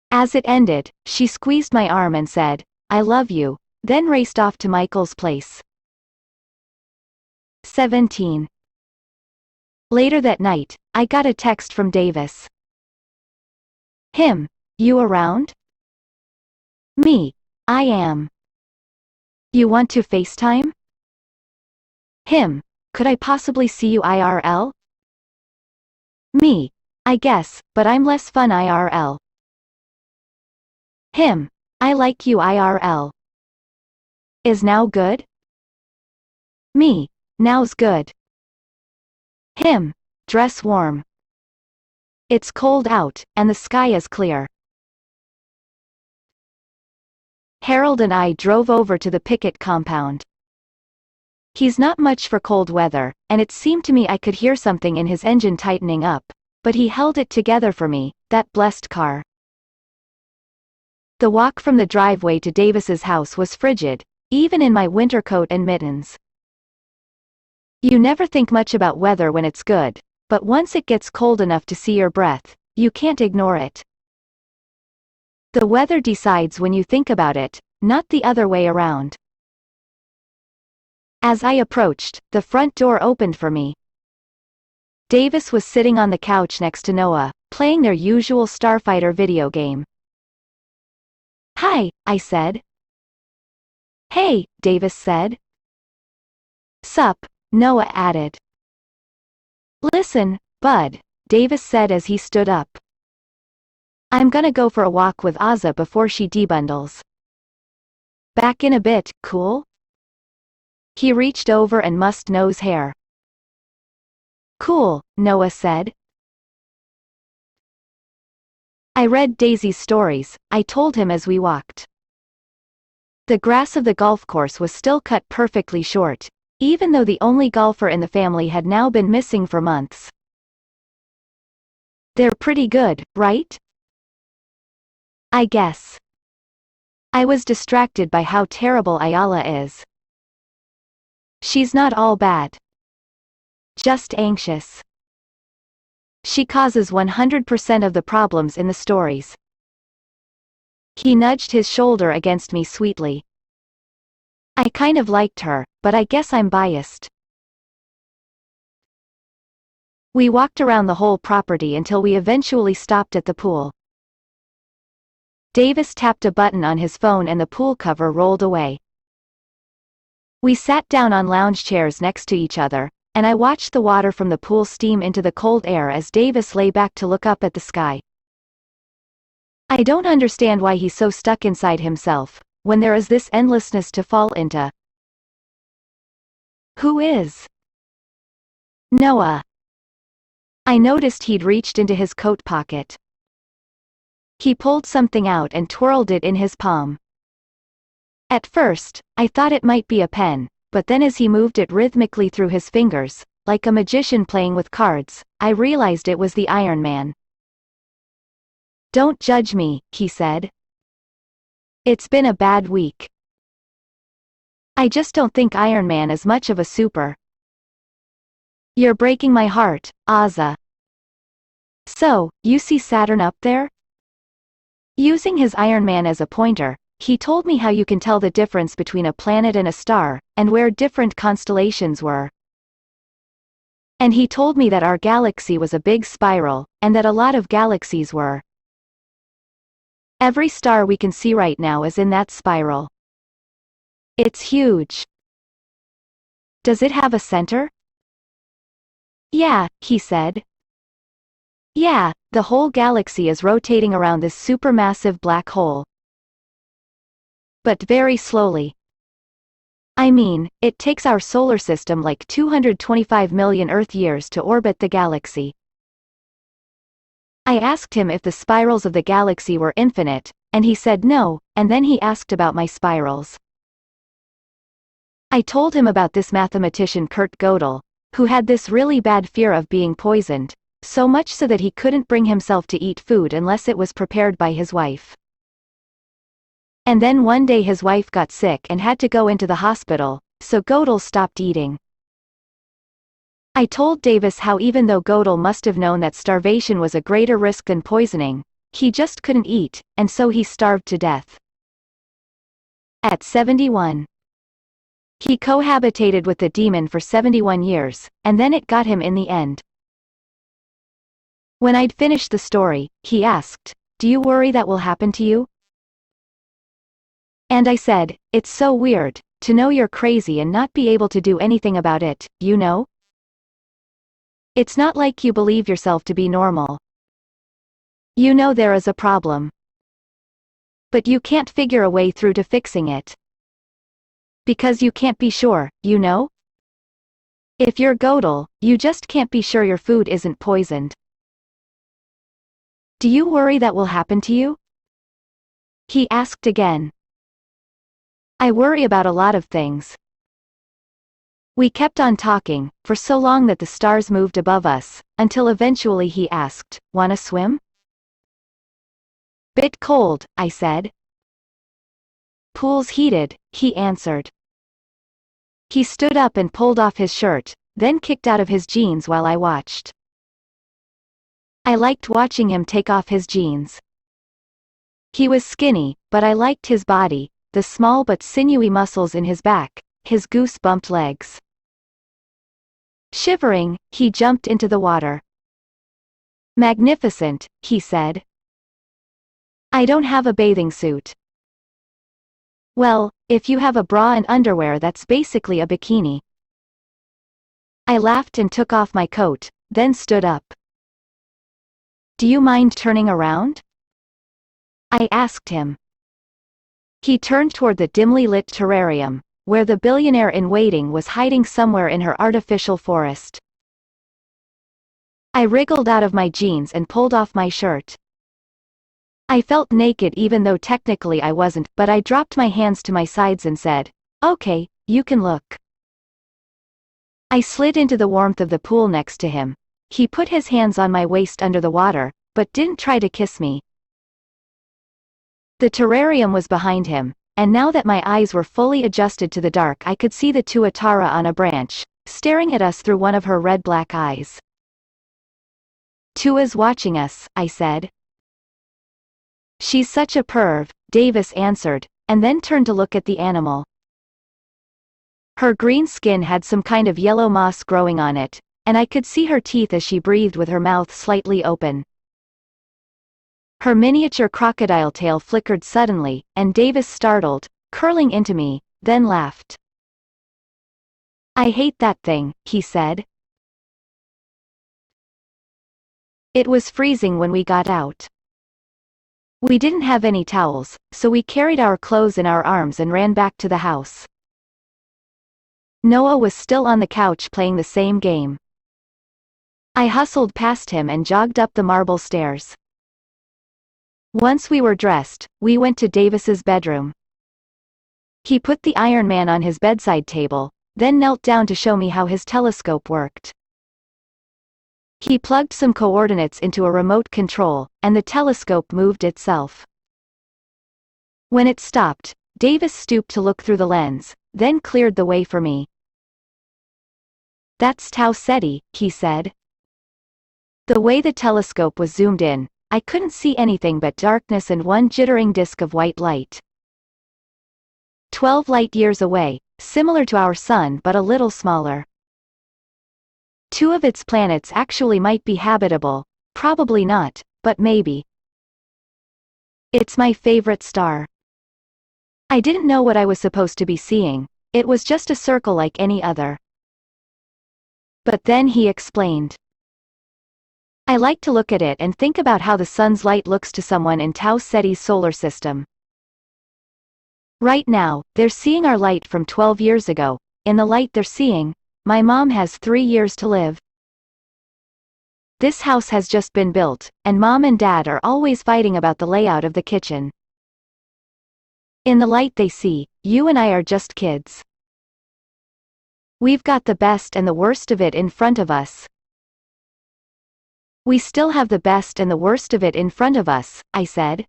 As it ended, she squeezed my arm and said, I love you, then raced off to Michael's place. 17. Later that night, I got a text from Davis. Him, you around? Me, I am. You want to FaceTime? Him, could I possibly see you IRL? Me, I guess, but I'm less fun IRL. Him, I like you IRL. Is now good? Me, now's good. Him, dress warm. It's cold out, and the sky is clear. Harold and I drove over to the Pickett compound. He's not much for cold weather, and it seemed to me I could hear something in his engine tightening up, but he held it together for me, that blessed car. The walk from the driveway to Davis's house was frigid, even in my winter coat and mittens. You never think much about weather when it's good, but once it gets cold enough to see your breath, you can't ignore it. The weather decides when you think about it, not the other way around. As I approached, the front door opened for me. Davis was sitting on the couch next to Noah, playing their usual Starfighter video game. Hi, I said. Hey, Davis said. Sup, Noah added. Listen, bud, Davis said as he stood up. I'm gonna go for a walk with Ozza before she debundles. Back in a bit, cool? He reached over and mussed Noah's hair. Cool, Noah said. I read Daisy's stories, I told him as we walked. The grass of the golf course was still cut perfectly short, even though the only golfer in the family had now been missing for months. They're pretty good, right? I guess. I was distracted by how terrible Ayala is. She's not all bad. Just anxious. She causes 100% of the problems in the stories. He nudged his shoulder against me sweetly. I kind of liked her, but I guess I'm biased. We walked around the whole property until we eventually stopped at the pool. Davis tapped a button on his phone and the pool cover rolled away. We sat down on lounge chairs next to each other, and I watched the water from the pool steam into the cold air as Davis lay back to look up at the sky. I don't understand why he's so stuck inside himself, when there is this endlessness to fall into. Who is? Noah. I noticed he'd reached into his coat pocket. He pulled something out and twirled it in his palm. At first, I thought it might be a pen, but then as he moved it rhythmically through his fingers, like a magician playing with cards, I realized it was the Iron Man. "Don't judge me," he said. "It's been a bad week. I just don't think Iron Man is much of a super." "You're breaking my heart, Ozza. So, you see Saturn up there?" Using his Iron Man as a pointer, he told me how you can tell the difference between a planet and a star, and where different constellations were. And he told me that our galaxy was a big spiral, and that a lot of galaxies were. Every star we can see right now is in that spiral. It's huge. Does it have a center? Yeah, he said. Yeah, the whole galaxy is rotating around this supermassive black hole. But very slowly. I mean, it takes our solar system like 225 million Earth years to orbit the galaxy. I asked him if the spirals of the galaxy were infinite, and he said no, and then he asked about my spirals. I told him about this mathematician Kurt Gödel, who had this really bad fear of being poisoned, so much so that he couldn't bring himself to eat food unless it was prepared by his wife. And then one day his wife got sick and had to go into the hospital, so Gödel stopped eating. I told Davis how even though Gödel must have known that starvation was a greater risk than poisoning, he just couldn't eat, and so he starved to death. At 71. He cohabitated with the demon for 71 years, and then it got him in the end. When I'd finished the story, he asked, "Do you worry that will happen to you?" And I said, "It's so weird, to know you're crazy and not be able to do anything about it, you know? It's not like you believe yourself to be normal. You know there is a problem. But you can't figure a way through to fixing it. Because you can't be sure, you know? If you're Gödel, you just can't be sure your food isn't poisoned. Do you worry that will happen to you?" He asked again. I worry about a lot of things. We kept on talking, for so long that the stars moved above us, until eventually he asked, "Wanna swim?" "Bit cold," I said. "Pool's heated," he answered. He stood up and pulled off his shirt, then kicked out of his jeans while I watched. I liked watching him take off his jeans. He was skinny, but I liked his body, the small but sinewy muscles in his back, his goose-bumped legs. Shivering, he jumped into the water. "Magnificent," he said. "I don't have a bathing suit." "Well, if you have a bra and underwear that's basically a bikini." I laughed and took off my coat, then stood up. "Do you mind turning around?" I asked him. He turned toward the dimly lit terrarium, where the billionaire in waiting was hiding somewhere in her artificial forest. I wriggled out of my jeans and pulled off my shirt. I felt naked even though technically I wasn't, but I dropped my hands to my sides and said, "Okay, you can look." I slid into the warmth of the pool next to him. He put his hands on my waist under the water, but didn't try to kiss me. The terrarium was behind him, and now that my eyes were fully adjusted to the dark I could see the tuatara on a branch, staring at us through one of her red-black eyes. "Tua's watching us," I said. "She's such a perv," Davis answered, and then turned to look at the animal. Her green skin had some kind of yellow moss growing on it, and I could see her teeth as she breathed with her mouth slightly open. Her miniature crocodile tail flickered suddenly, and Davis startled, curling into me, then laughed. "I hate that thing," he said. It was freezing when we got out. We didn't have any towels, so we carried our clothes in our arms and ran back to the house. Noah was still on the couch playing the same game. I hustled past him and jogged up the marble stairs. Once we were dressed, we went to Davis's bedroom. He put the Iron Man on his bedside table, then knelt down to show me how his telescope worked. He plugged some coordinates into a remote control, and the telescope moved itself. When it stopped, Davis stooped to look through the lens, then cleared the way for me. "That's Tau Ceti," he said. The way the telescope was zoomed in, I couldn't see anything but darkness and one jittering disk of white light. 12 light-years away, similar to our sun but a little smaller. 2 of its planets actually might be habitable, probably not, but maybe. It's my favorite star. I didn't know what I was supposed to be seeing, it was just a circle like any other. But then he explained. I like to look at it and think about how the sun's light looks to someone in Tau Ceti's solar system. Right now, they're seeing our light from 12 years ago. In the light they're seeing, my mom has 3 years to live. This house has just been built, and Mom and Dad are always fighting about the layout of the kitchen. In the light they see, you and I are just kids. We've got the best and the worst of it in front of us. We still have the best and the worst of it in front of us, I said.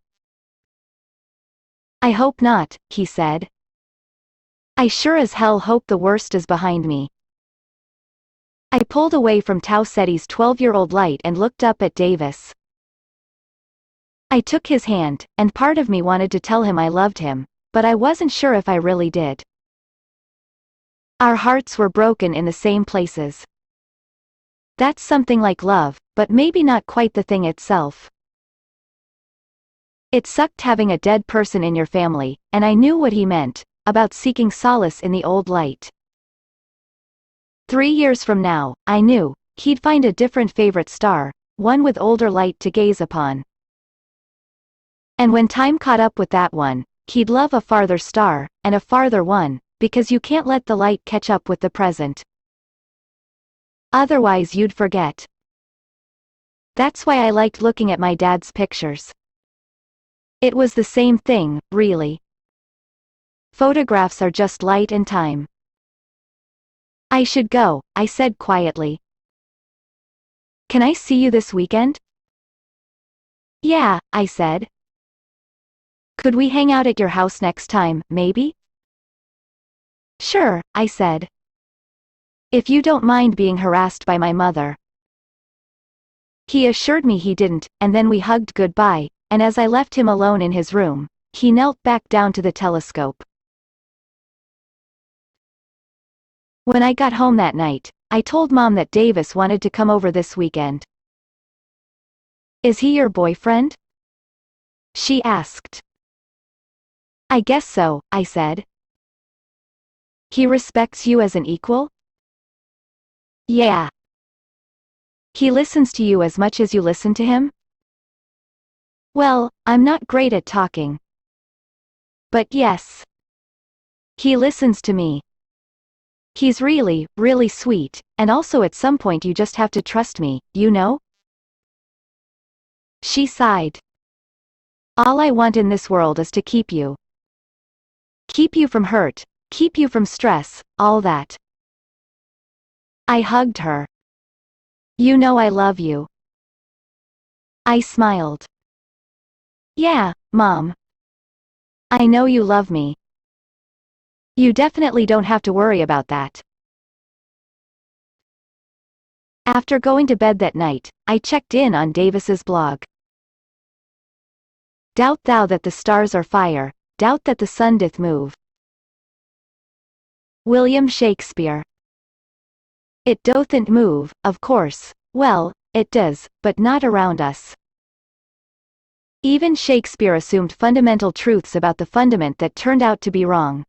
I hope not, he said. I sure as hell hope the worst is behind me. I pulled away from Tau Ceti's 12-year-old light and looked up at Davis. I took his hand, and part of me wanted to tell him I loved him, but I wasn't sure if I really did. Our hearts were broken in the same places. That's something like love, but maybe not quite the thing itself. It sucked having a dead person in your family, and I knew what he meant, about seeking solace in the old light. 3 years from now, I knew, he'd find a different favorite star, one with older light to gaze upon. And when time caught up with that one, he'd love a farther star, and a farther one, because you can't let the light catch up with the present. Otherwise you'd forget. That's why I liked looking at my dad's pictures. It was the same thing, really. Photographs are just light and time. I should go, I said quietly. Can I see you this weekend? Yeah, I said. Could we hang out at your house next time, maybe? Sure, I said. If you don't mind being harassed by my mother. He assured me he didn't, and then we hugged goodbye, and as I left him alone in his room, he knelt back down to the telescope. When I got home that night, I told Mom that Davis wanted to come over this weekend. Is he your boyfriend? She asked. I guess so, I said. He respects you as an equal? Yeah. He listens to you as much as you listen to him? Well, I'm not great at talking. But yes. He listens to me. He's really, really sweet, and also at some point you just have to trust me, you know? She sighed. All I want in this world is to keep you. Keep you from hurt, keep you from stress, all that. I hugged her. You know I love you. I smiled. Yeah, Mom. I know you love me. You definitely don't have to worry about that. After going to bed that night, I checked in on Davis's blog. Doubt thou that the stars are fire, doubt that the sun doth move. William Shakespeare. It dothn't move, of course, well, it does, but not around us. Even Shakespeare assumed fundamental truths about the fundament that turned out to be wrong.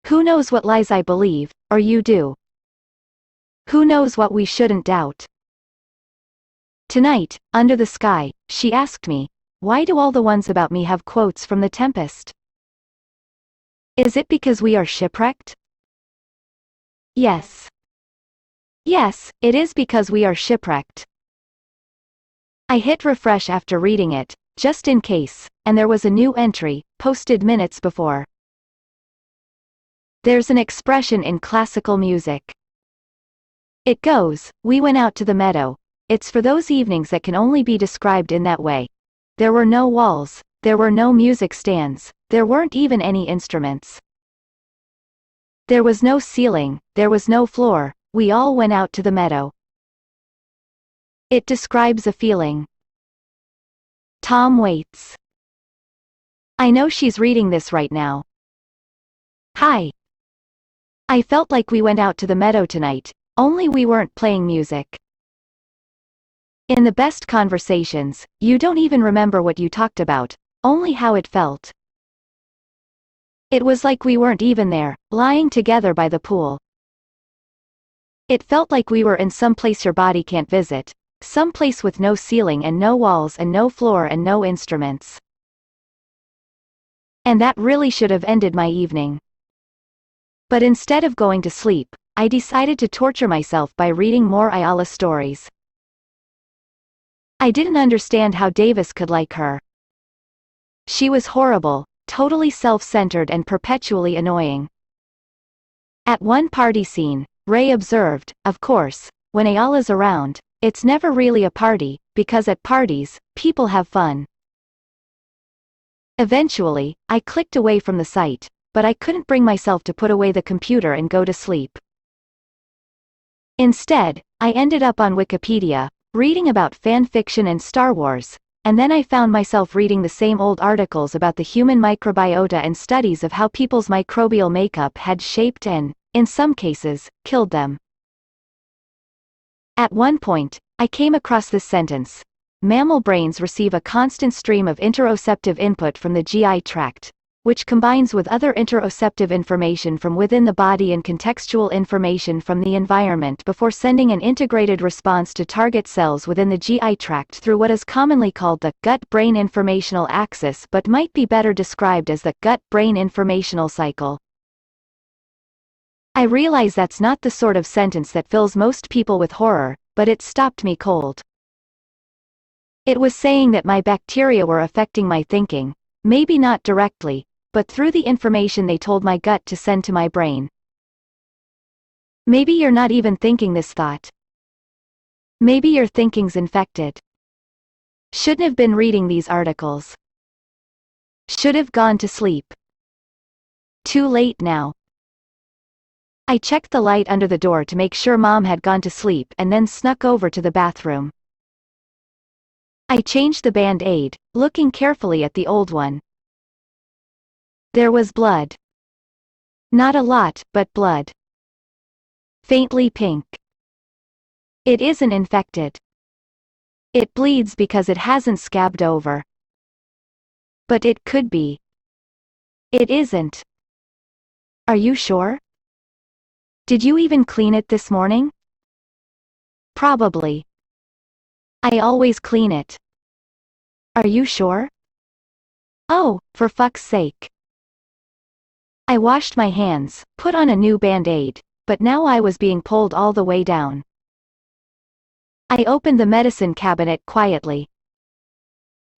Who knows what lies I believe, or you do? Who knows what we shouldn't doubt? Tonight, under the sky, she asked me, why do all the ones about me have quotes from The Tempest? Is it because we are shipwrecked? Yes. Yes, it is because we are shipwrecked. I hit refresh after reading it, just in case, and there was a new entry, posted minutes before. There's an expression in classical music. It goes, "We went out to the meadow." It's for those evenings that can only be described in that way. There were no walls, there were no music stands, there weren't even any instruments. There was no ceiling, there was no floor, we all went out to the meadow. It describes a feeling. Tom Waits. I know she's reading this right now. Hi. I felt like we went out to the meadow tonight, only we weren't playing music. In the best conversations, you don't even remember what you talked about, only how it felt. It was like we weren't even there, lying together by the pool. It felt like we were in some place your body can't visit, some place with no ceiling and no walls and no floor and no instruments. And that really should have ended my evening. But instead of going to sleep, I decided to torture myself by reading more Ayala stories. I didn't understand how Davis could like her. She was horrible, totally self-centered and perpetually annoying. At one party scene, Ray observed, "Of course, when Ayala's around, it's never really a party, because at parties, people have fun." Eventually, I clicked away from the site, but I couldn't bring myself to put away the computer and go to sleep. Instead, I ended up on Wikipedia, reading about fan fiction and Star Wars, and then I found myself reading the same old articles about the human microbiota and studies of how people's microbial makeup had shaped and, in some cases, killed them. At one point, I came across this sentence: "Mammal brains receive a constant stream of interoceptive input from the GI tract, which combines with other interoceptive information from within the body and contextual information from the environment before sending an integrated response to target cells within the GI tract through what is commonly called the gut-brain informational axis but might be better described as the gut-brain informational cycle." I realize that's not the sort of sentence that fills most people with horror, but it stopped me cold. It was saying that my bacteria were affecting my thinking, maybe not directly, but through the information they told my gut to send to my brain. Maybe you're not even thinking this thought. Maybe your thinking's infected. Shouldn't have been reading these articles. Should have gone to sleep. Too late now. I checked the light under the door to make sure Mom had gone to sleep and then snuck over to the bathroom. I changed the Band-Aid, looking carefully at the old one. There was blood. Not a lot, but blood. Faintly pink. It isn't infected. It bleeds because it hasn't scabbed over. But it could be. It isn't. Are you sure? Did you even clean it this morning? Probably. I always clean it. Are you sure? Oh, for fuck's sake. I washed my hands, put on a new Band-Aid, but now I was being pulled all the way down. I opened the medicine cabinet quietly.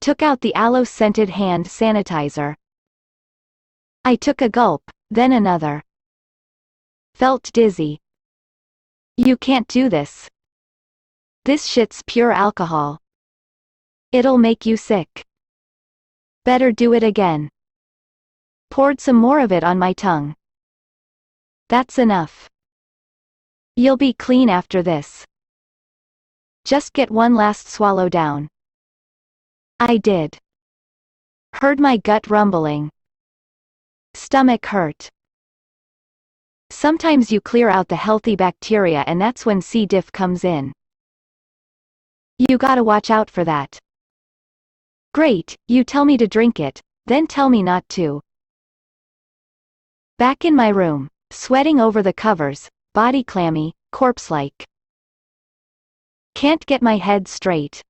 Took out the aloe-scented hand sanitizer. I took a gulp, then another. Felt dizzy. You can't do this. This shit's pure alcohol. It'll make you sick. Better do it again. Poured some more of it on my tongue. That's enough. You'll be clean after this. Just get one last swallow down. I did. Heard my gut rumbling. Stomach hurt. Sometimes you clear out the healthy bacteria and that's when C. diff comes in. You gotta watch out for that. Great, you tell me to drink it, then tell me not to. Back in my room, sweating over the covers, body clammy, corpse-like. Can't get my head straight.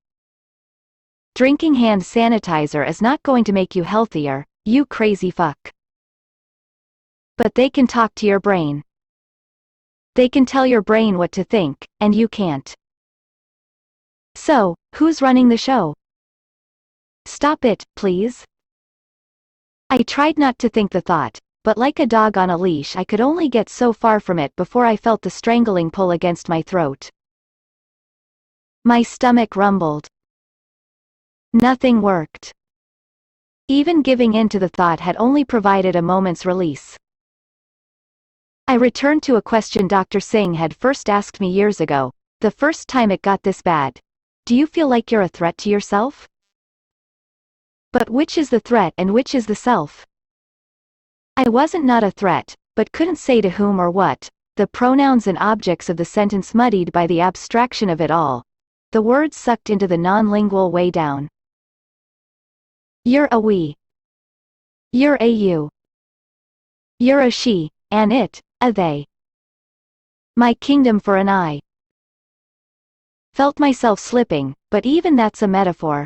Drinking hand sanitizer is not going to make you healthier, you crazy fuck. But they can talk to your brain. They can tell your brain what to think, and you can't. So, who's running the show? Stop it, please. I tried not to think the thought, but like a dog on a leash I could only get so far from it before I felt the strangling pull against my throat. My stomach rumbled. Nothing worked. Even giving in to the thought had only provided a moment's release. I returned to a question Dr. Singh had first asked me years ago, the first time it got this bad. Do you feel like you're a threat to yourself? But which is the threat and which is the self? I wasn't not a threat, but couldn't say to whom or what, the pronouns and objects of the sentence muddied by the abstraction of it all. The words sucked into the non-lingual way down. You're a we. You're a you. You're a she, an it, a they. My kingdom for an I. Felt myself slipping, but even that's a metaphor.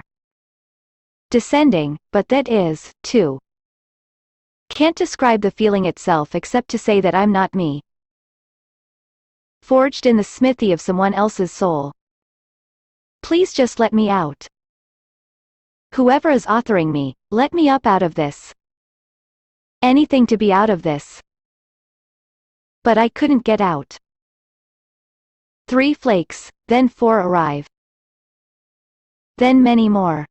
Descending, but that is, too. Can't describe the feeling itself except to say that I'm not me. Forged in the smithy of someone else's soul. Please just let me out. Whoever is authoring me, let me up out of this. Anything to be out of this. But I couldn't get out. 3 flakes, then 4 arrive. Then many more.